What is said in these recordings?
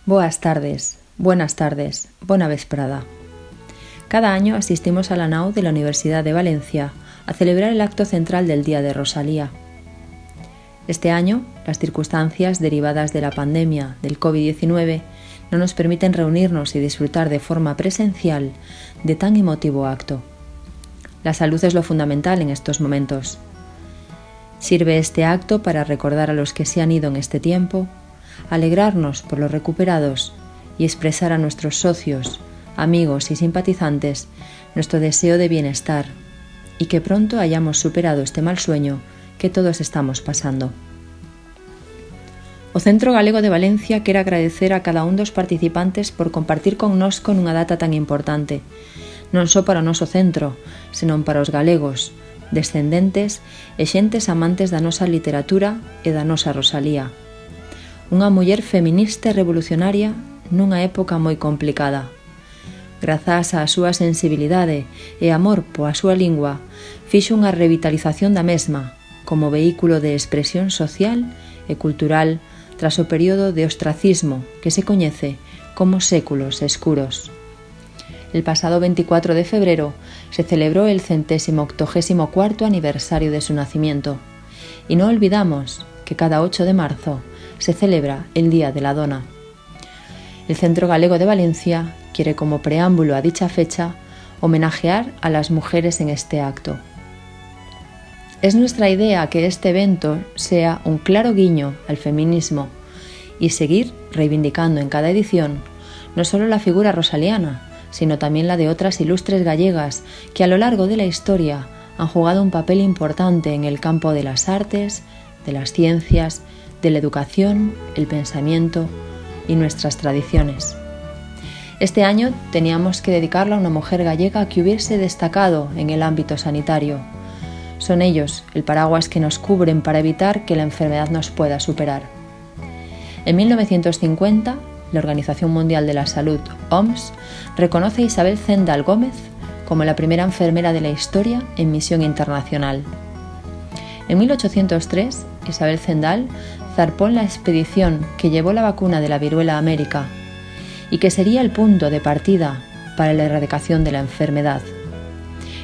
Boas tardes, buenas tardes, bona vesprada. Cada año asistimos a la nau de la Universidad de Valencia a celebrar el acto central del Día de Rosalía. Este año, las circunstancias derivadas de la pandemia del COVID-19 no nos permiten reunirnos y disfrutar de forma presencial de tan emotivo acto. La salud es lo fundamental en estos momentos. Sirve este acto para recordar a los que se han ido en este tiempo, alegrarnos por los recuperados y expresar a nuestros socios, amigos y simpatizantes nuestro deseo de bienestar y que pronto hayamos superado este mal sueño que todos estamos pasando. O Centro Galego de Valencia quere agradecer a cada un dos participantes por compartir connosco nunha data tan importante, non só para o noso centro, senón para os galegos, descendentes e xentes amantes da nosa literatura e da nosa Rosalía. Unha muller feminista e revolucionaria nunha época moi complicada. Grazas á súa sensibilidade e amor poa súa lingua, fixo unha revitalización da mesma, como vehículo de expresión social e cultural tras o período de ostracismo que se coñece como séculos escuros. El pasado 24 de febrero se celebró el 184º aniversario de su nacimiento y no olvidamos que cada 8 de marzo se celebra el Día de la Dona. El Centro Galego de Valencia quiere como preámbulo a dicha fecha homenajear a las mujeres en este acto. Es nuestra idea que este evento sea un claro guiño al feminismo y seguir reivindicando en cada edición no solo la figura rosaliana, sino también la de otras ilustres gallegas que a lo largo de la historia han jugado un papel importante en el campo de las artes, de las ciencias, de la educación, el pensamiento y nuestras tradiciones. Este año teníamos que dedicarlo a una mujer gallega que hubiese destacado en el ámbito sanitario. Son ellos el paraguas que nos cubren para evitar que la enfermedad nos pueda superar. En 1950, la Organización Mundial de la Salud, OMS, reconoce a Isabel Zendal Gómez como la primera enfermera de la historia en misión internacional. En 1803, Isabel Zendal zarpó en la expedición que llevó la vacuna de la viruela a América y que sería el punto de partida para la erradicación de la enfermedad.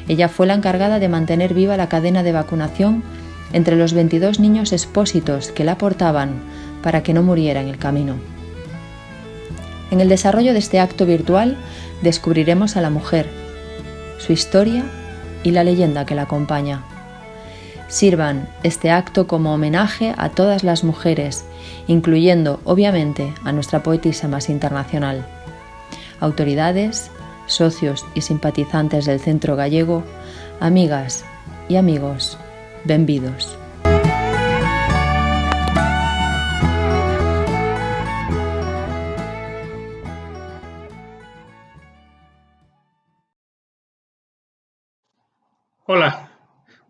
Ella fue la encargada de mantener viva la cadena de vacunación entre los 22 niños expósitos que la portaban para que no muriera en el camino. En el desarrollo de este acto virtual descubriremos a la mujer, su historia y la leyenda que la acompaña. Sirvan este acto como homenaje a todas las mujeres, incluyendo, obviamente, a nuestra poetisa más internacional. Autoridades, socios y simpatizantes del Centro Gallego, amigas y amigos, benvidos. Hola,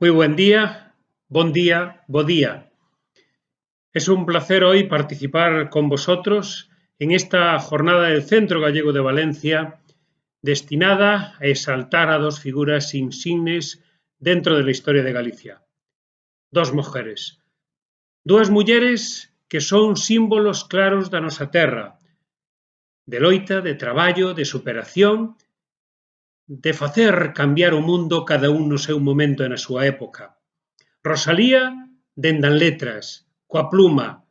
muy buen día, bon día, bo día. Es un placer hoy participar con vosotros en esta jornada del Centro Gallego de Valencia destinada a exaltar a dos figuras insignes dentro de la historia de Galicia. Dos mujeres. Dúas mulleres que son símbolos claros da nosa terra, de loita, de traballo, de superación, de facer cambiar o mundo cada un no seu momento e na súa época. Rosalía, dende as letras, coa pluma.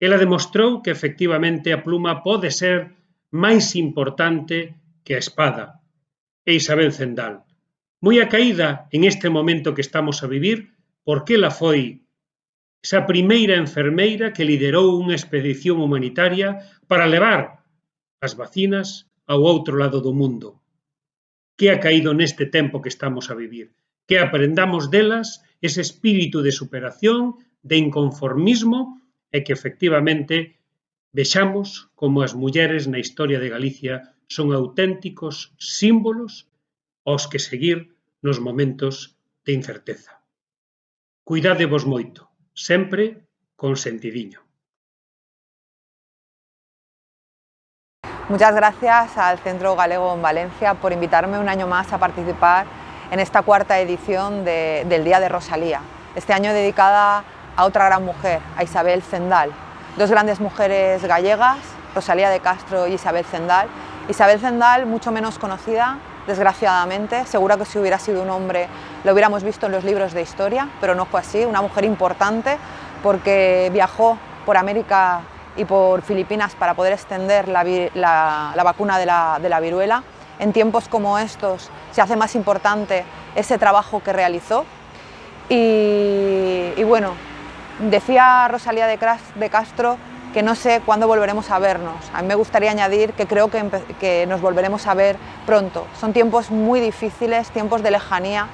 Ela demostrou que efectivamente a pluma pode ser máis importante que a espada. E Isabel Zendal, moi acaída en este momento que estamos a vivir, porque ela foi esa primeira enfermeira que liderou unha expedición humanitaria para levar as vacinas ao outro lado do mundo. Que ha caído neste tempo que estamos a vivir? Que aprendamos delas ese espírito de superación, de inconformismo e que efectivamente vexamos como as mulleres na historia de Galicia son auténticos símbolos aos que seguir nos momentos de incerteza. Cuidádevos moito, sempre con sentidiño. Muchas gracias al Centro Galego en Valencia por invitarme un año más a participar en esta cuarta edición del Día de Rosalía, este año dedicada a otra gran mujer, a Isabel Zendal, dos grandes mujeres gallegas, Rosalía de Castro y Isabel Zendal. Isabel Zendal, mucho menos conocida, desgraciadamente. Seguro que si hubiera sido un hombre lo hubiéramos visto en los libros de historia, pero no fue así. Una mujer importante porque viajó por América y por Filipinas para poder extender la vacuna de la viruela. En tiempos como estos se hace más importante ese trabajo que realizó. Y bueno, decía Rosalía de Castro que no sé cuándo volveremos a vernos. A mí me gustaría añadir que creo que nos volveremos a ver pronto. Son tiempos muy difíciles, tiempos de lejanía.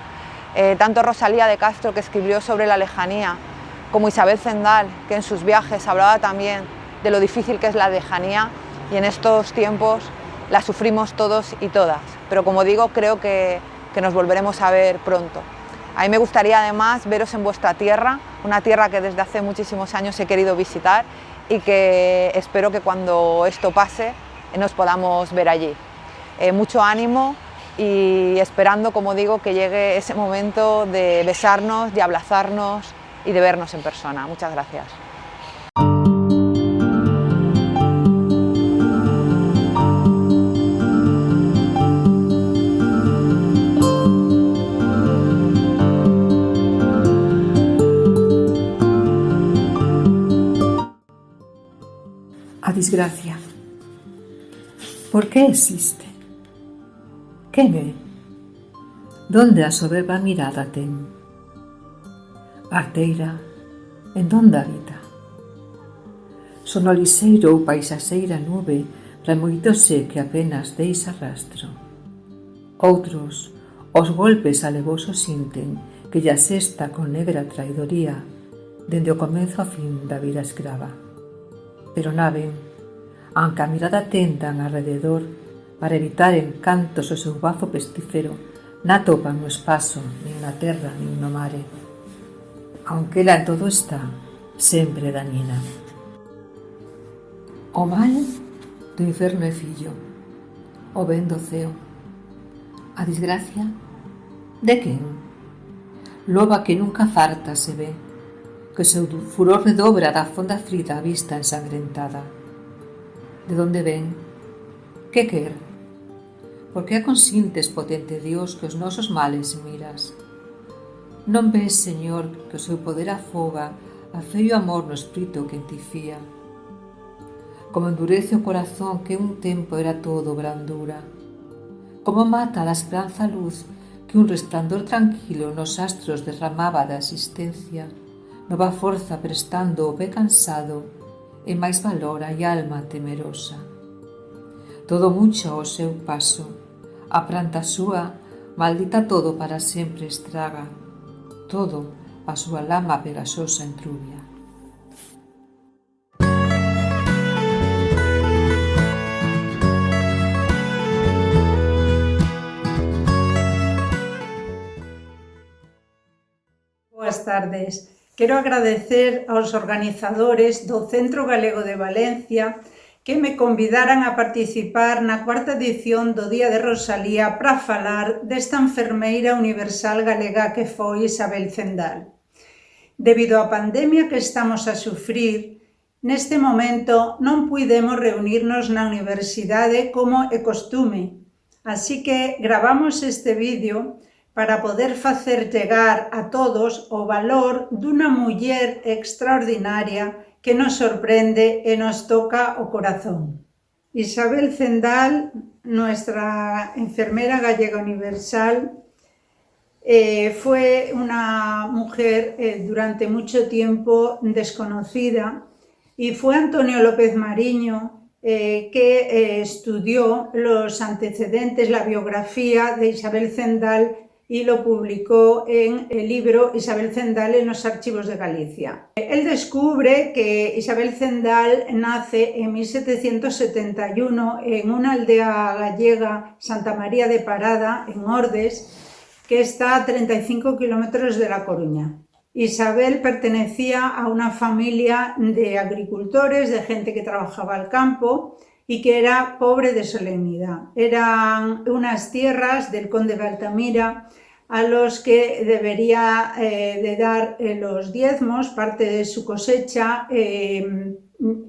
Tanto Rosalía de Castro, que escribió sobre la lejanía, como Isabel Zendal, que en sus viajes hablaba también de lo difícil que es la lejanía, y en estos tiempos la sufrimos todos y todas. Pero como digo, creo que nos volveremos a ver pronto. A mí me gustaría además veros en vuestra tierra, una tierra que desde hace muchísimos años he querido visitar y que espero que cuando esto pase nos podamos ver allí. Mucho ánimo y esperando, como digo, que llegue ese momento de besarnos, de abrazarnos y de vernos en persona. Muchas gracias. A desgracia. Por que existe? Quen é? Donde a soberba mirada ten? Arteira, en donde habita? Son o lixeiro ou paisaxeira nube remoitose que apenas deixa rastro. Outros, os golpes alevosos sinten que lla sesta con negra traidoría dende o comezo a fin da vida escrava. Pero naven, aunque a mirada tendan alrededor para evitar encantos o seu bazo pestífero, na topan no espazo, nin na terra, nin no mare. Aunque ela en todo está, sempre dañina. O mal do inferno é fillo, o ben do ceo. A desgracia, de quen? Loba que nunca farta se ve, que o seu furor redobra da fonda frida a vista ensangrentada. De donde ven? Que quer? Por que consintes, potente Dios, que os nosos males miras? Non ves, Señor, que o seu poder afoga a feio amor no espírito que en ti fía? Como endurece o corazón que un tempo era todo brandura? Como mata a esperanza luz que un resplandor tranquilo nos astros derramaba da existencia? Nova forza prestando o pé cansado e máis valor a alma temerosa. Todo mucho ao seu paso, a planta súa maldita todo para sempre estraga, todo a súa lama pegasosa entrubia. Boas tardes. Quero agradecer aos organizadores do Centro Galego de Valencia que me convidaran a participar na cuarta edición do Día de Rosalía para falar desta enfermeira universal galega que foi Isabel Zendal. Debido á pandemia que estamos a sufrir, neste momento non puidemos reunirnos na universidade como é costume, así que gravamos este vídeo para poder facer chegar a todos o valor dunha muller extraordinaria que nos sorprende e nos toca o corazón. Isabel Zendal, nuestra enfermera gallega universal, fue una mujer durante mucho tiempo desconocida, y fue Antonio López Mariño que estudió los antecedentes, la biografía de Isabel Zendal, y lo publicó en el libro Isabel Zendal en los archivos de Galicia. Él descubre que Isabel Zendal nace en 1771 en una aldea gallega, Santa María de Parada, en Ordes, que está a 35 kilómetros de La Coruña. Isabel pertenecía a una familia de agricultores, de gente que trabajaba al campo y que era pobre de solemnidad. Eran unas tierras del conde de Altamira a los que debería de dar los diezmos, parte de su cosecha,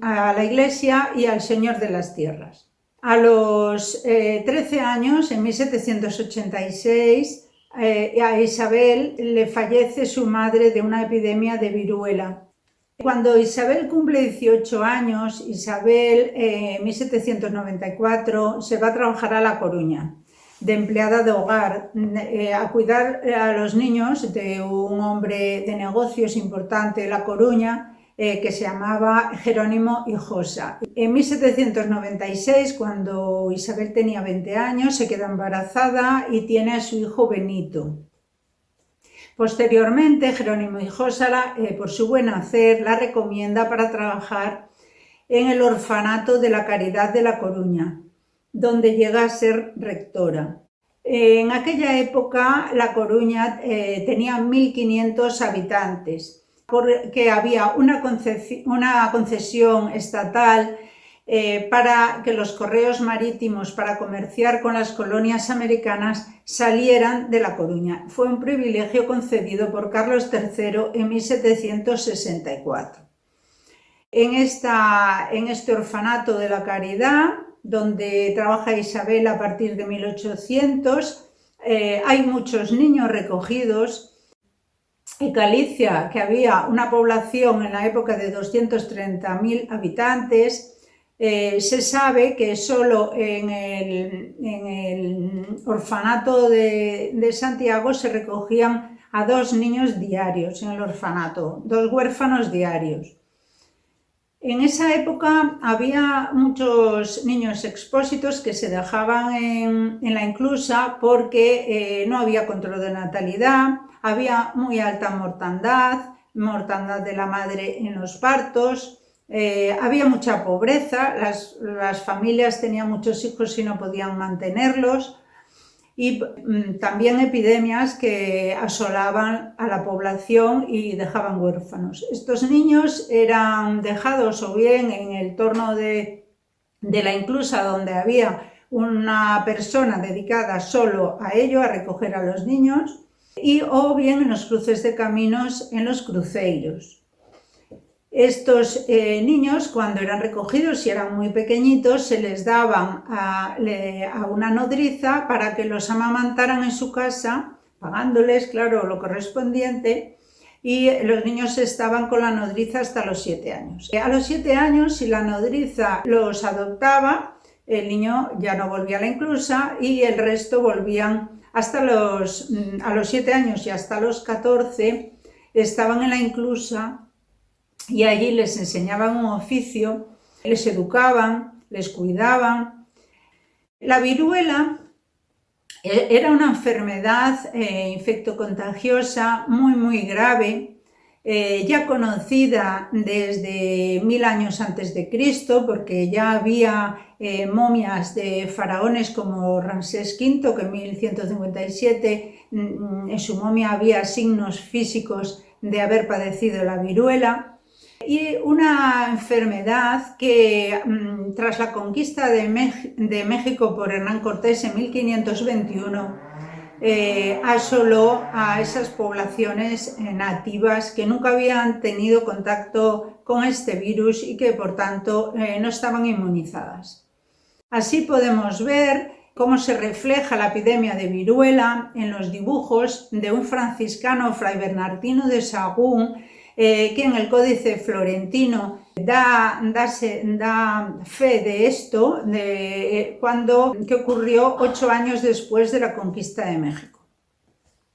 a la Iglesia y al Señor de las Tierras. A los 13 años, en 1786, a Isabel le fallece su madre de una epidemia de viruela. Cuando Isabel cumple 18 años, Isabel en 1794 se va a trabajar a La Coruña, de empleada de hogar, a cuidar a los niños de un hombre de negocios importante de La Coruña, que se llamaba Jerónimo Hijosa. En 1796, cuando Isabel tenía 20 años, se queda embarazada y tiene a su hijo Benito. Posteriormente, Jerónimo Hijosa, por su buen hacer, la recomienda para trabajar en el orfanato de la Caridad de La Coruña, donde llega a ser rectora. En aquella época, La Coruña tenía 1.500 habitantes, porque había una concesión estatal para que los correos marítimos para comerciar con las colonias americanas salieran de La Coruña. Fue un privilegio concedido por Carlos III en 1764. En este orfanato de la Caridad, donde trabaja Isabel a partir de 1800, hay muchos niños recogidos. En Galicia, que había una población en la época de 230.000 habitantes, se sabe que solo en el orfanato de Santiago se recogían a 2 niños diarios en el orfanato, 2 huérfanos diarios. En esa época había muchos niños expósitos que se dejaban en la inclusa porque no había control de natalidad, había muy alta mortandad de la madre en los partos, había mucha pobreza, las familias tenían muchos hijos y no podían mantenerlos, y también epidemias que asolaban a la población y dejaban huérfanos. Estos niños eran dejados o bien en el torno de la inclusa, donde había una persona dedicada solo a ello, a recoger a los niños, o bien en los cruces de caminos, en los cruceiros. Estos niños, cuando eran recogidos y eran muy pequeñitos, se les daban a una nodriza para que los amamantaran en su casa, pagándoles, claro, lo correspondiente, y los niños estaban con la nodriza hasta los 7 años. A los 7 años, si la nodriza los adoptaba, el niño ya no volvía a la inclusa y el resto volvían a los 7 años y hasta los 14, estaban en la inclusa. Y allí les enseñaban un oficio, les educaban, les cuidaban. La viruela era una enfermedad infectocontagiosa muy grave, ya conocida desde 1000 años antes de Cristo, porque ya había momias de faraones como Ramsés V, que en 1157 en su momia había signos físicos de haber padecido la viruela. Y una enfermedad que tras la conquista de México por Hernán Cortés en 1521 asoló a esas poblaciones nativas que nunca habían tenido contacto con este virus y que por tanto no estaban inmunizadas. Así podemos ver cómo se refleja la epidemia de viruela en los dibujos de un franciscano, Fray Bernardino de Sahagún, que en el Códice Florentino da fe de esto, que ocurrió 8 años después de la conquista de México.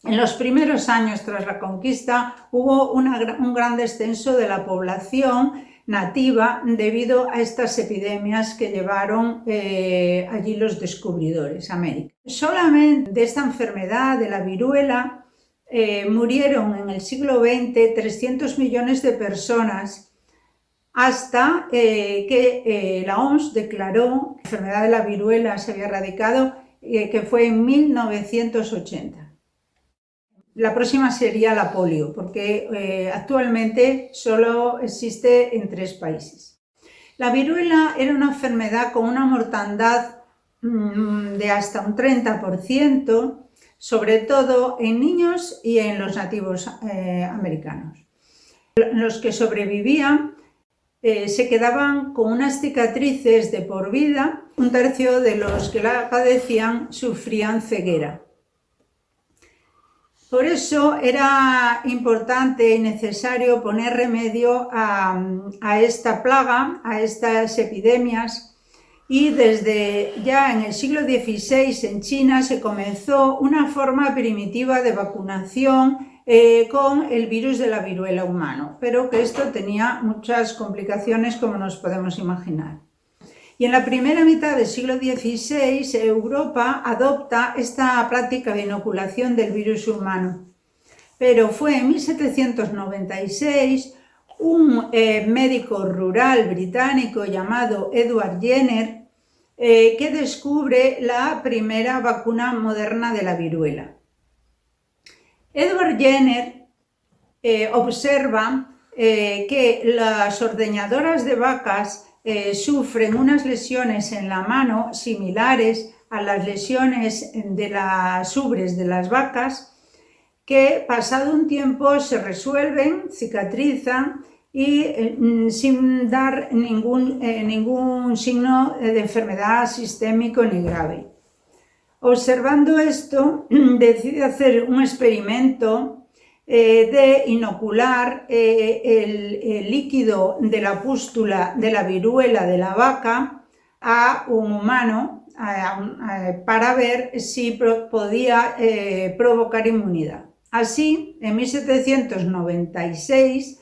En los primeros años tras la conquista hubo un gran descenso de la población nativa debido a estas epidemias que llevaron allí los descubridores a América. Solamente de esta enfermedad de la viruela murieron en el siglo XX 300 millones de personas hasta que la OMS declaró que la enfermedad de la viruela se había erradicado, que fue en 1980. La próxima sería la polio, porque actualmente solo existe en 3 países. La viruela era una enfermedad con una mortandad de hasta un 30%, sobre todo en niños y en los nativos americanos. Los que sobrevivían se quedaban con unas cicatrices de por vida. Un tercio de los que la padecían sufrían ceguera. Por eso era importante y necesario poner remedio a esta plaga, a estas epidemias, y desde ya en el siglo XVI en China se comenzó una forma primitiva de vacunación con el virus de la viruela humano, pero que esto tenía muchas complicaciones, como nos podemos imaginar. Y en la primera mitad del siglo XVI, Europa adopta esta práctica de inoculación del virus humano. Pero fue en 1796 un médico rural británico llamado Edward Jenner que descubre la primera vacuna moderna de la viruela. Edward Jenner observa que las ordeñadoras de vacas sufren unas lesiones en la mano similares a las lesiones de las ubres de las vacas, que pasado un tiempo se resuelven, cicatrizan y sin dar ningún signo de enfermedad sistémico ni grave. Observando esto, decide hacer un experimento de inocular el líquido de la pústula de la viruela de la vaca a un humano para ver si podía provocar inmunidad. Así, en 1796,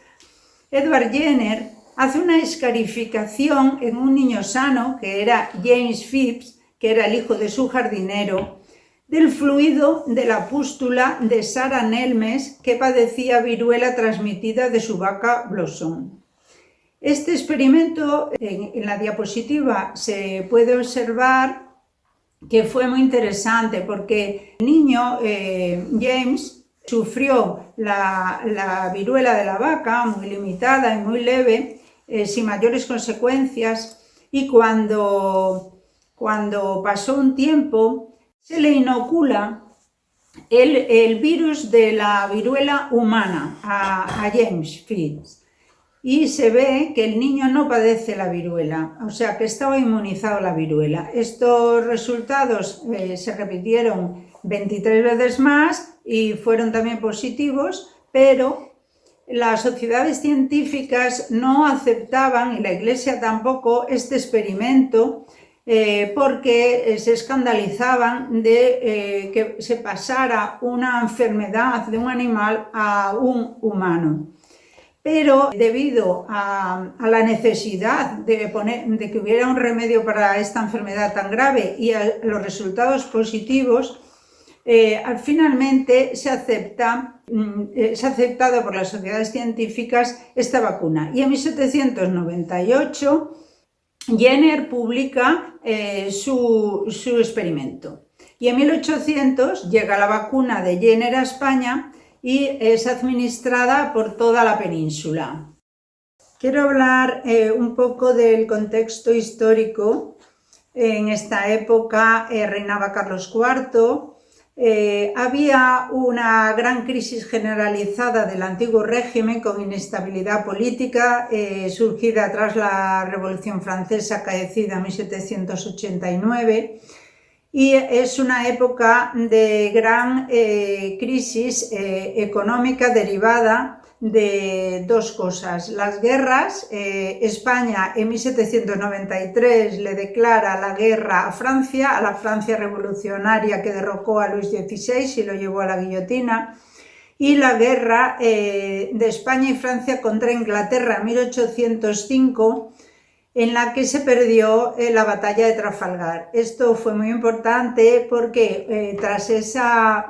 Edward Jenner hace una escarificación en un niño sano, que era James Phipps, que era el hijo de su jardinero, del fluido de la pústula de Sarah Nelmes, que padecía viruela transmitida de su vaca Blossom. Este experimento, en la diapositiva se puede observar que fue muy interesante, porque el niño James sufrió la viruela de la vaca, muy limitada y muy leve, sin mayores consecuencias, y cuando pasó un tiempo, se le inocula el virus de la viruela humana a James Phipps, y se ve que el niño no padece la viruela, o sea que estaba inmunizado a la viruela. Estos resultados se repitieron 23 veces más y fueron también positivos, pero las sociedades científicas no aceptaban, y la Iglesia tampoco, este experimento, porque se escandalizaban de que se pasara una enfermedad de un animal a un humano. Pero debido a la necesidad de que hubiera un remedio para esta enfermedad tan grave y a los resultados positivos, finalmente se ha aceptado por las sociedades científicas esta vacuna. Y en 1798 Jenner publica su experimento. Y en 1800 llega la vacuna de Jenner a España y es administrada por toda la península. Quiero hablar un poco del contexto histórico. En esta época reinaba Carlos IV. Había una gran crisis generalizada del antiguo régimen, con inestabilidad política surgida tras la Revolución Francesa acaecida en 1789, y es una época de gran crisis económica derivada de dos cosas. Las guerras. España en 1793 le declara la guerra a Francia, a la Francia revolucionaria que derrocó a Luis XVI y lo llevó a la guillotina, y la guerra de España y Francia contra Inglaterra en 1805, en la que se perdió la batalla de Trafalgar. Esto fue muy importante porque tras esa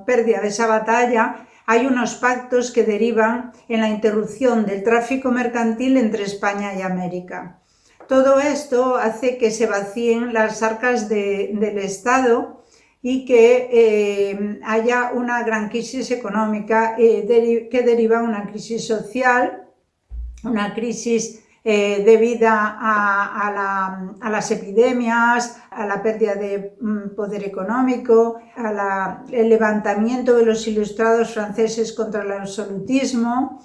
pérdida de esa batalla hay unos pactos que derivan en la interrupción del tráfico mercantil entre España y América. Todo esto hace que se vacíen las arcas del Estado y que haya una gran crisis económica que deriva en una crisis social, una crisis debido a las epidemias, a la pérdida de poder económico, al levantamiento de los ilustrados franceses contra el absolutismo.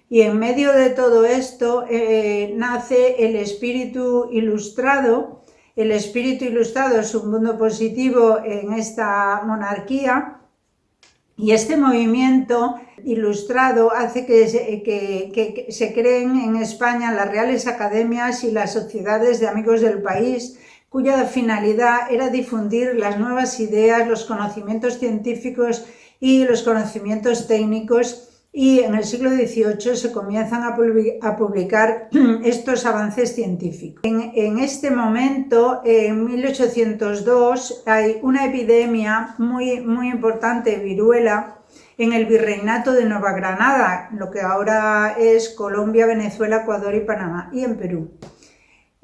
Y en medio de todo esto nace el espíritu ilustrado. El espíritu ilustrado es un mundo positivo en esta monarquía, y este movimiento ilustrado hace que se creen en España las reales academias y las sociedades de amigos del país, cuya finalidad era difundir las nuevas ideas, los conocimientos científicos y los conocimientos técnicos. Y en el siglo XVIII se comienzan a publicar estos avances científicos. En este momento, en 1802, hay una epidemia muy importante de viruela en el virreinato de Nueva Granada, lo que ahora es Colombia, Venezuela, Ecuador y Panamá, y en Perú.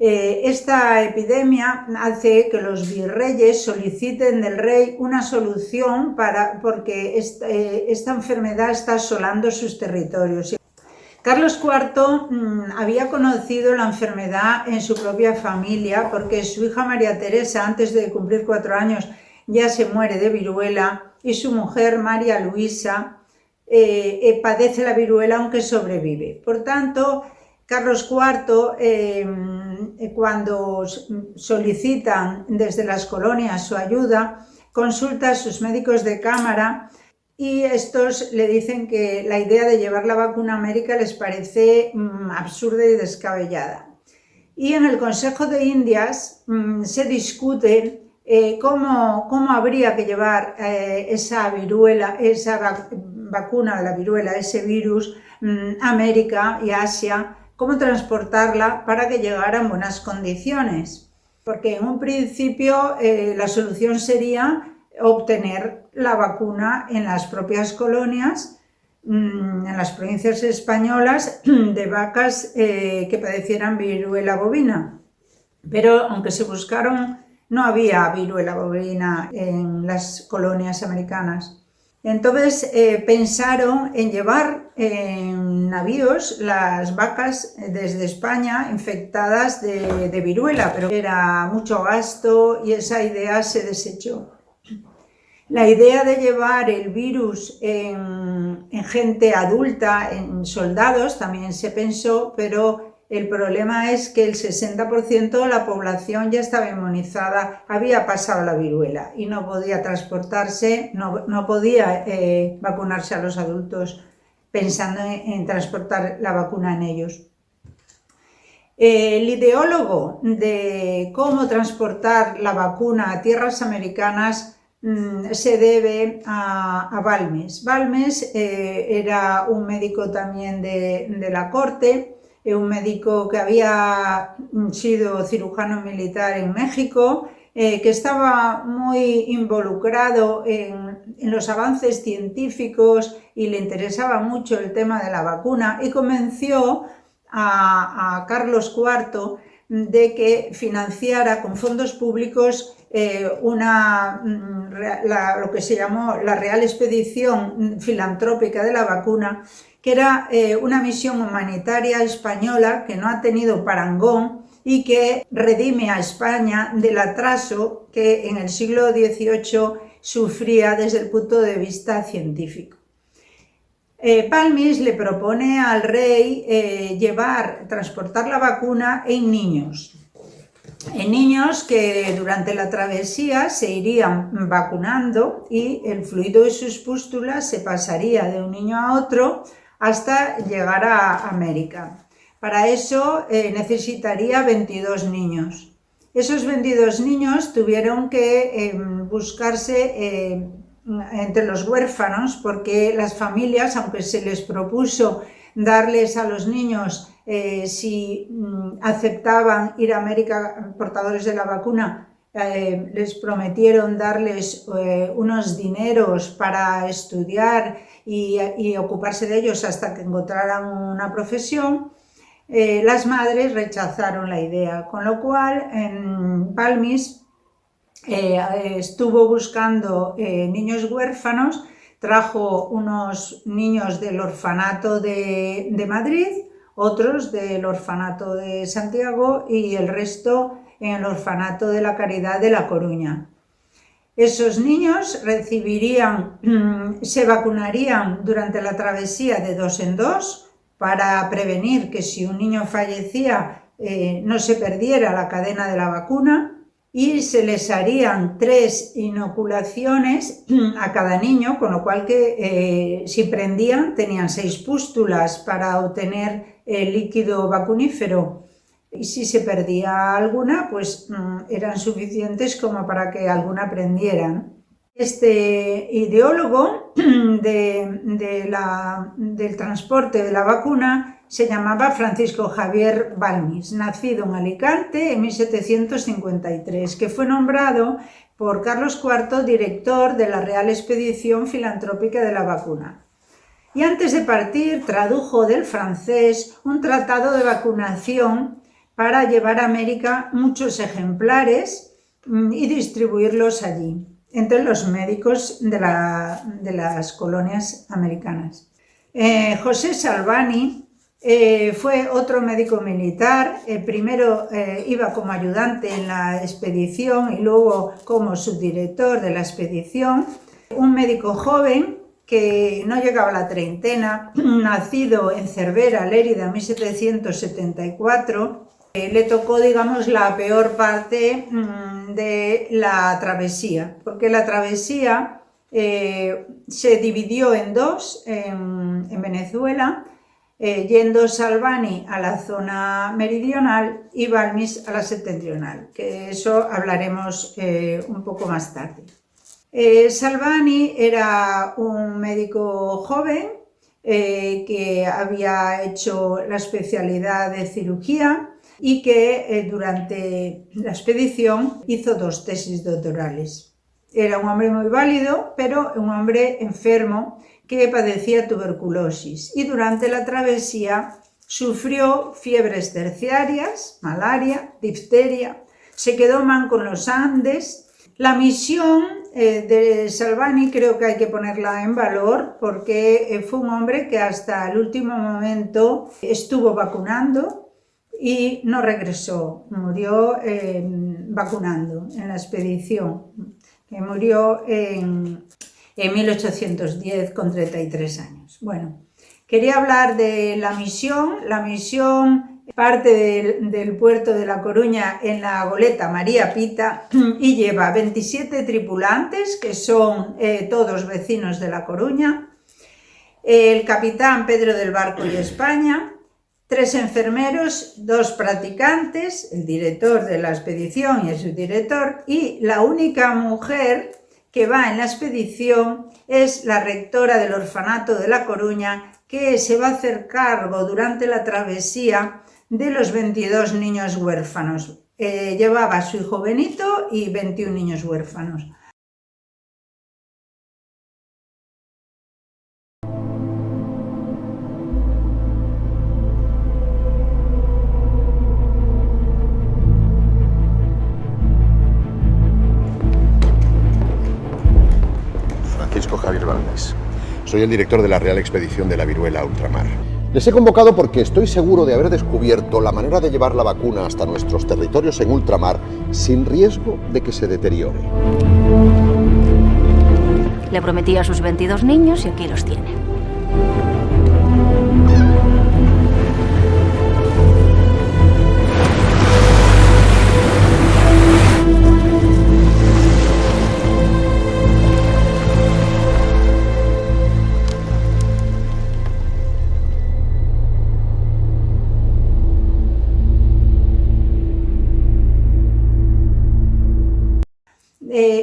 Esta epidemia hace que los virreyes soliciten del rey una solución porque esta enfermedad está asolando sus territorios. Carlos IV había conocido la enfermedad en su propia familia porque su hija María Teresa, antes de cumplir 4 años, ya se muere de viruela, y su mujer María Luisa padece la viruela aunque sobrevive. Por tanto, Carlos IV, cuando solicitan desde las colonias su ayuda, consulta a sus médicos de cámara y estos le dicen que la idea de llevar la vacuna a América les parece absurda y descabellada. Y en el Consejo de Indias se discute cómo habría que llevar esa vacuna de la viruela, ese virus, a América y Asia, cómo transportarla para que llegara en buenas condiciones. Porque en un principio la solución sería obtener la vacuna en las propias colonias, en las provincias españolas, de vacas que padecieran viruela bovina. Pero aunque se buscaron, no había viruela bovina en las colonias americanas. Entonces pensaron en llevar en navíos las vacas desde España infectadas de viruela, pero era mucho gasto y esa idea se desechó. La idea de llevar el virus en gente adulta, en soldados, también se pensó, pero el problema es que el 60% de la población ya estaba inmunizada, había pasado la viruela y no podía transportarse, no podía vacunarse a los adultos pensando en transportar la vacuna en ellos. El ideólogo de cómo transportar la vacuna a tierras americanas se debe a Balmes. Balmes era un médico también de la corte, un médico que había sido cirujano militar en México, que estaba muy involucrado en los avances científicos y le interesaba mucho el tema de la vacuna, y convenció a Carlos IV de que financiara con fondos públicos lo que se llamó la Real Expedición Filantrópica de la Vacuna, que era una misión humanitaria española que no ha tenido parangón y que redime a España del atraso que en el siglo XVIII sufría desde el punto de vista científico. Balmes le propone al rey transportar la vacuna en niños que durante la travesía se irían vacunando y el fluido de sus pústulas se pasaría de un niño a otro hasta llegar a América. Para eso necesitaría 22 niños. Esos 22 niños tuvieron que buscarse entre los huérfanos, porque las familias, aunque se les propuso darles a los niños si aceptaban ir a América portadores de la vacuna, les prometieron darles unos dineros para estudiar y ocuparse de ellos hasta que encontraran una profesión. Las madres rechazaron la idea, con lo cual Balmes estuvo buscando niños huérfanos, trajo unos niños del orfanato de Madrid, otros del Orfanato de Santiago y el resto en el Orfanato de la Caridad de La Coruña. Esos niños se vacunarían durante la travesía de 2 en 2 para prevenir que si un niño fallecía no se perdiera la cadena de la vacuna, y se les harían 3 inoculaciones a cada niño, con lo cual que si prendían tenían 6 pústulas para obtener el líquido vacunífero, y si se perdía alguna pues eran suficientes como para que alguna prendieran. Este ideólogo del transporte de la vacuna se llamaba Francisco Javier Balmis, nacido en Alicante en 1753, que fue nombrado por Carlos IV director de la Real Expedición Filantrópica de la Vacuna. Y antes de partir tradujo del francés un tratado de vacunación para llevar a América muchos ejemplares y distribuirlos allí, entre los médicos de las colonias americanas. José Salvani fue otro médico militar. Primero iba como ayudante en la expedición y luego como subdirector de la expedición. Un médico joven que no llegaba a la treintena, nacido en Cervera, Lérida, en 1774, le tocó, digamos, la peor parte de la travesía, porque la travesía se dividió en 2 en Venezuela, yendo Salvani a la zona meridional y Balmis a la septentrional, que eso hablaremos un poco más tarde. Salvani era un médico joven que había hecho la especialidad de cirugía y que durante la expedición hizo 2 tesis doctorales. Era un hombre muy válido, pero un hombre enfermo que padecía tuberculosis, y durante la travesía sufrió fiebres terciarias, malaria, difteria, se quedó manco en los Andes. La misión de Salvani creo que hay que ponerla en valor, porque fue un hombre que hasta el último momento estuvo vacunando y no regresó, murió vacunando en la expedición, que murió en 1810 con 33 años. Bueno, quería hablar de la misión. La misión parte del puerto de La Coruña en la goleta María Pita y lleva 27 tripulantes, que son todos vecinos de La Coruña, el capitán Pedro del Barco y España, 3 enfermeros, 2 practicantes, el director de la expedición y el subdirector, y la única mujer que va en la expedición es la rectora del orfanato de La Coruña, que se va a hacer cargo durante la travesía de los 22 niños huérfanos. Llevaba a su hijo Benito y 21 niños huérfanos. Francisco Javier Balmis. Soy el director de la Real Expedición de la Viruela a Ultramar. Les he convocado porque estoy seguro de haber descubierto la manera de llevar la vacuna hasta nuestros territorios en ultramar sin riesgo de que se deteriore. Le prometí a sus 22 niños y aquí los tiene.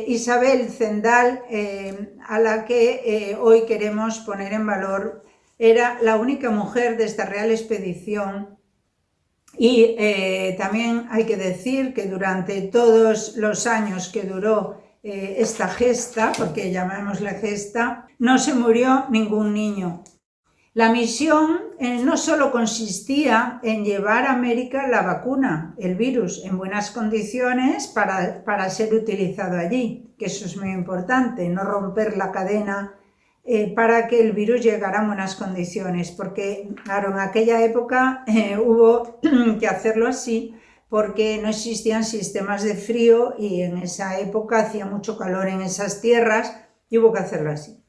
Isabel Zendal, a la que hoy queremos poner en valor, era la única mujer de esta Real Expedición, y también hay que decir que durante todos los años que duró esta gesta, porque llamémosla gesta, no se murió ningún niño. La misión no solo consistía en llevar a América la vacuna, el virus, en buenas condiciones para ser utilizado allí, que eso es muy importante, no romper la cadena para que el virus llegara en buenas condiciones, porque claro, en aquella época hubo que hacerlo así porque no existían sistemas de frío y en esa época hacía mucho calor en esas tierras y hubo que hacerlo así.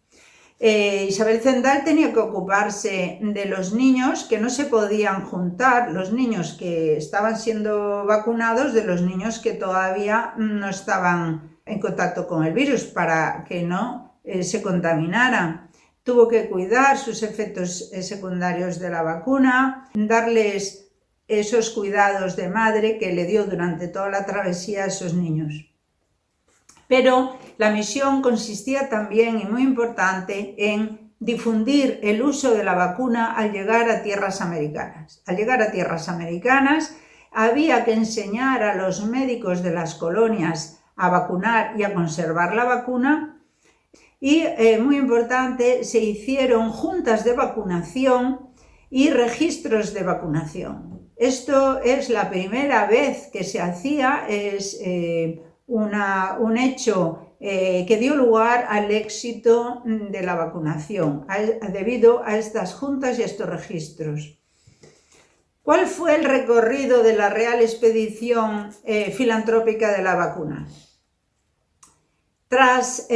Isabel Zendal tenía que ocuparse de los niños que no se podían juntar, los niños que estaban siendo vacunados de los niños que todavía no estaban en contacto con el virus para que no se contaminaran. Tuvo que cuidar sus efectos secundarios de la vacuna, darles esos cuidados de madre que le dio durante toda la travesía a esos niños. Pero la misión consistía también, y muy importante, en difundir el uso de la vacuna al llegar a tierras americanas. Al llegar a tierras americanas había que enseñar a los médicos de las colonias a vacunar y a conservar la vacuna y, muy importante, se hicieron juntas de vacunación y registros de vacunación. Esto es la primera vez que se hacía, es un hecho que dio lugar al éxito de la vacunación debido a estas juntas y a estos registros. ¿Cuál fue el recorrido de la Real Expedición Filantrópica de la Vacuna? Tras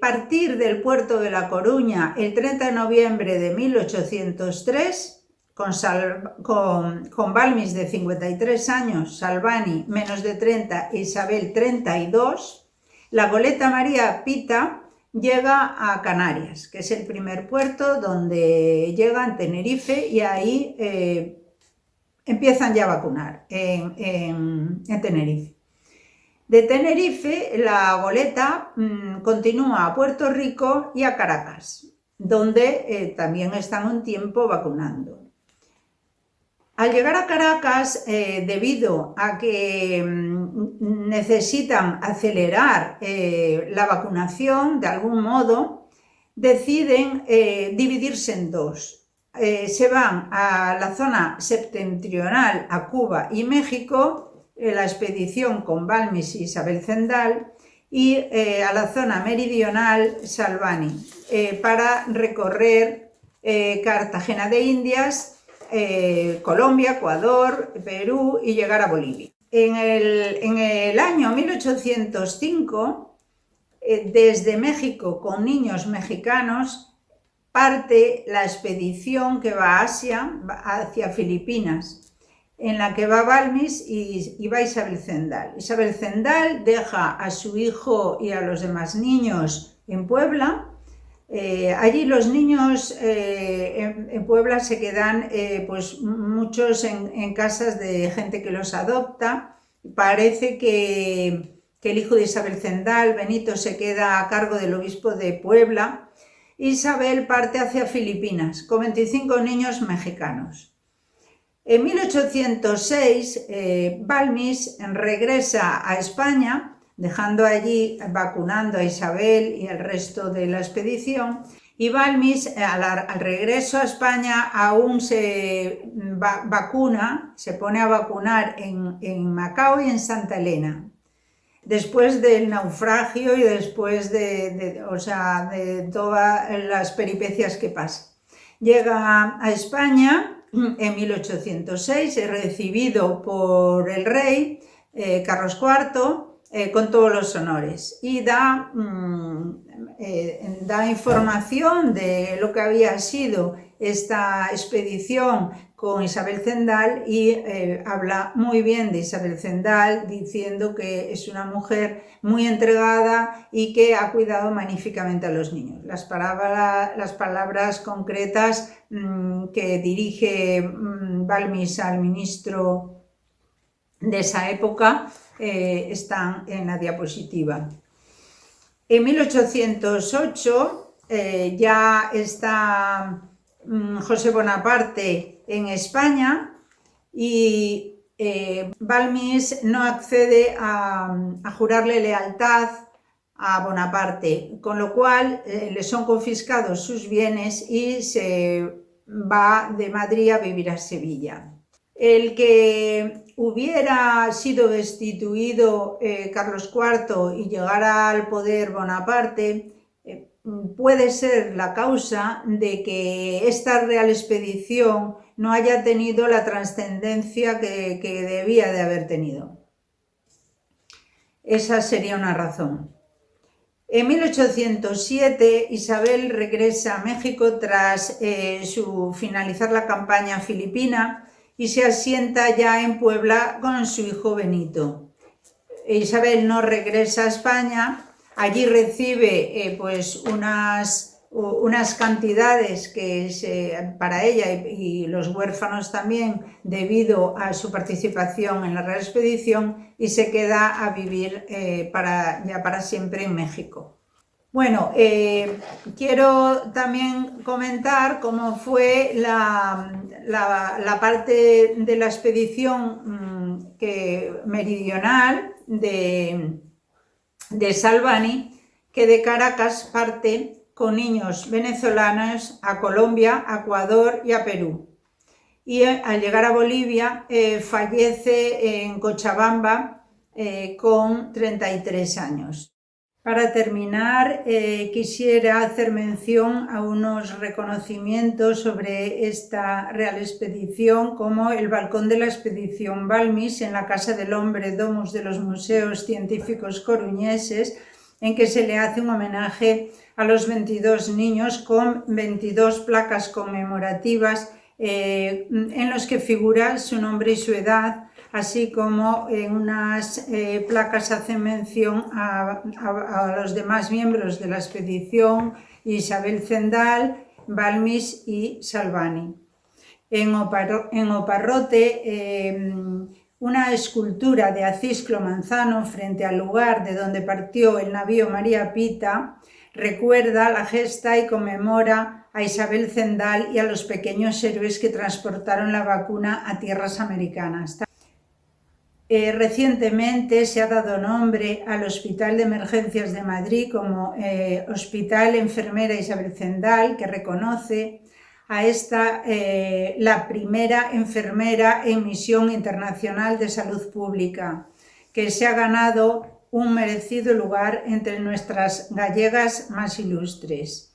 partir del puerto de La Coruña el 30 de noviembre de 1803, con Balmis de 53 años, Salvani menos de 30, Isabel 32, la goleta María Pita llega a Canarias, que es el primer puerto donde llega en Tenerife, y ahí empiezan ya a vacunar en Tenerife. De Tenerife la goleta continúa a Puerto Rico y a Caracas, donde también están un tiempo vacunando. Al llegar a Caracas, debido a que necesitan acelerar la vacunación de algún modo, deciden dividirse en dos. Se van a la zona septentrional, a Cuba y México, la expedición con Balmis y Isabel Zendal, y a la zona meridional, Salvani, para recorrer Cartagena de Indias, Colombia, Ecuador, Perú y llegar a Bolivia. En el año 1805, desde México con niños mexicanos, parte la expedición que va a Asia, hacia Filipinas, en la que va Balmis y va Isabel Zendal. Isabel Zendal deja a su hijo y a los demás niños en Puebla. Allí los niños en Puebla se quedan pues muchos en casas de gente que los adopta. Parece que el hijo de Isabel Zendal, Benito, se queda a cargo del obispo de Puebla. Isabel parte hacia Filipinas con 25 niños mexicanos. En 1806 Balmis regresa a España, dejando allí vacunando a Isabel y al resto de la expedición, y Balmis al regreso a España aún se vacuna, se pone a vacunar en Macao y en Santa Elena, después del naufragio y después de todas las peripecias que pasa. Llega a España en 1806, es recibido por el rey Carlos IV, con todos los honores, y da información de lo que había sido esta expedición con Isabel Zendal y habla muy bien de Isabel Zendal, diciendo que es una mujer muy entregada y que ha cuidado magníficamente a los niños. Las palabras concretas que dirige Balmis al ministro de esa época están en la diapositiva. En 1808 ya está José Bonaparte en España y Balmis no accede a jurarle lealtad a Bonaparte, con lo cual le son confiscados sus bienes y se va de Madrid a vivir a Sevilla. El que hubiera sido destituido Carlos IV y llegara al poder Bonaparte, puede ser la causa de que esta Real Expedición no haya tenido la trascendencia que debía de haber tenido. Esa sería una razón. En 1807 Isabel regresa a México tras finalizar la campaña filipina y se asienta ya en Puebla con su hijo Benito. Isabel no regresa a España, allí recibe unas cantidades para ella y los huérfanos también debido a su participación en la Real Expedición y se queda a vivir ya para siempre en México. Bueno, quiero también comentar cómo fue la parte de la expedición meridional de Salvani, que de Caracas parte con niños venezolanos a Colombia, a Ecuador y a Perú. Y al llegar a Bolivia fallece en Cochabamba con 33 años. Para terminar, quisiera hacer mención a unos reconocimientos sobre esta Real Expedición, como el balcón de la Expedición Balmis en la Casa del Hombre Domus de los Museos Científicos Coruñeses, en que se le hace un homenaje a los 22 niños con 22 placas conmemorativas en los que figura su nombre y su edad, así como en unas placas hacen mención a los demás miembros de la expedición, Isabel Zendal, Balmis y Salvani. En Oparrote, una escultura de Acisclo Manzano frente al lugar de donde partió el navío María Pita recuerda la gesta y conmemora a Isabel Zendal y a los pequeños héroes que transportaron la vacuna a tierras americanas. Recientemente se ha dado nombre al Hospital de Emergencias de Madrid como Hospital Enfermera Isabel Zendal, que reconoce a esta la primera enfermera en misión internacional de salud pública, que se ha ganado un merecido lugar entre nuestras gallegas más ilustres.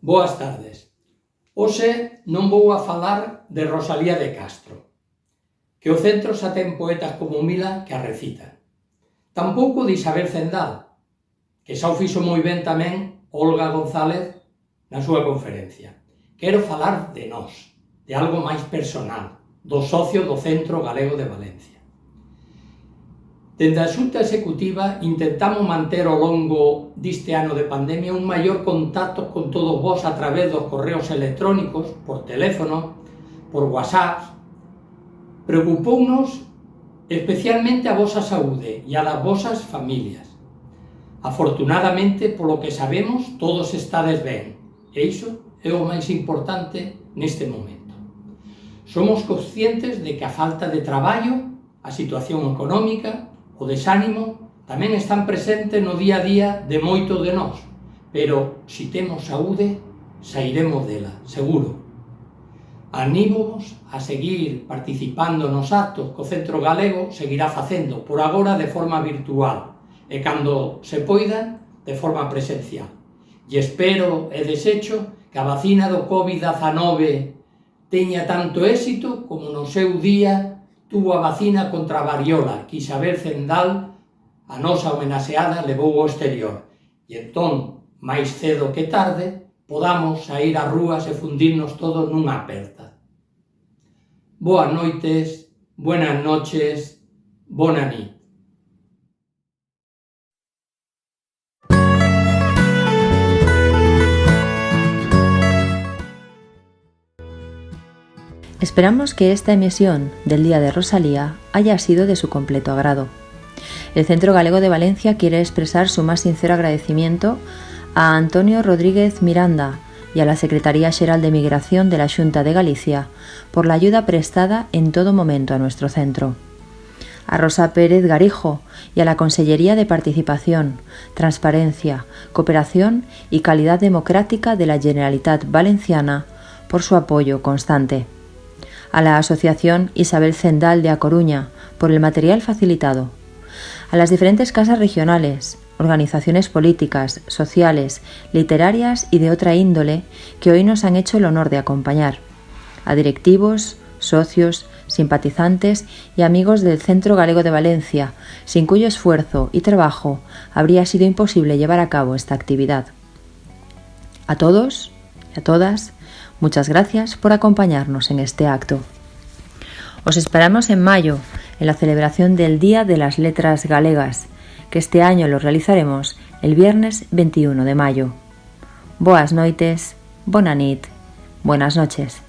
Boas tardes. Hoxe non vou a falar de Rosalía de Castro, que o centro xa ten poetas como Mila que a recitan. Tampouco de Isabel Zendal, que xa o fixo moi ben tamén Olga González na súa conferencia. Quero falar de nós, de algo máis personal, do socio do Centro Galego de Valencia. Dende a Xunta Executiva intentamos manter ao longo deste ano de pandemia un maior contacto con todos vós a través dos correos electrónicos, por teléfono, por WhatsApp. Preocupounos especialmente a vosa saúde e a das vosas familias. Afortunadamente, polo que sabemos, todos estades ben, e iso é o máis importante neste momento. Somos conscientes de que a falta de traballo, a situación económica, o desánimo tamén están presentes no día a día de moitos de nós, pero se temos saúde, sairemos dela, seguro. Anímos a seguir participando nos actos que o Centro Galego seguirá facendo, por agora de forma virtual, e cando se poida, de forma presencial. E espero e desecho que a vacina do COVID-19 teña tanto éxito como no seu día tuvo a vacina contra a variola que Isabel Zendal, a nosa homenaxeada, levou ao exterior. E entón, máis cedo que tarde, podamos sair ás rúas e fundirnos todos nunha aperta. Boas noites, buenas noches, bona nit. Esperamos que esta emisión del Día de Rosalía haya sido de su completo agrado. El Centro Galego de Valencia quiere expresar su más sincero agradecimiento a Antonio Rodríguez Miranda y a la Secretaría Xeral de Migración de la Xunta de Galicia por la ayuda prestada en todo momento a nuestro centro. a Rosa Pérez Garijo y a la Consellería de Participación, Transparencia, Cooperación y Calidad Democrática de la Generalitat Valenciana por su apoyo constante. A la Asociación Isabel Zendal de A Coruña por el material facilitado. A las diferentes casas regionales, organizaciones políticas, sociales, literarias y de otra índole que hoy nos han hecho el honor de acompañar. A directivos, socios, simpatizantes y amigos del Centro Galego de Valencia, sin cuyo esfuerzo y trabajo habría sido imposible llevar a cabo esta actividad. A todos y a todas, muchas gracias por acompañarnos en este acto. Os esperamos en mayo, en la celebración del Día de las Letras Galegas, que este año lo realizaremos el viernes 21 de mayo. Boas noites, bona nit, buenas noches.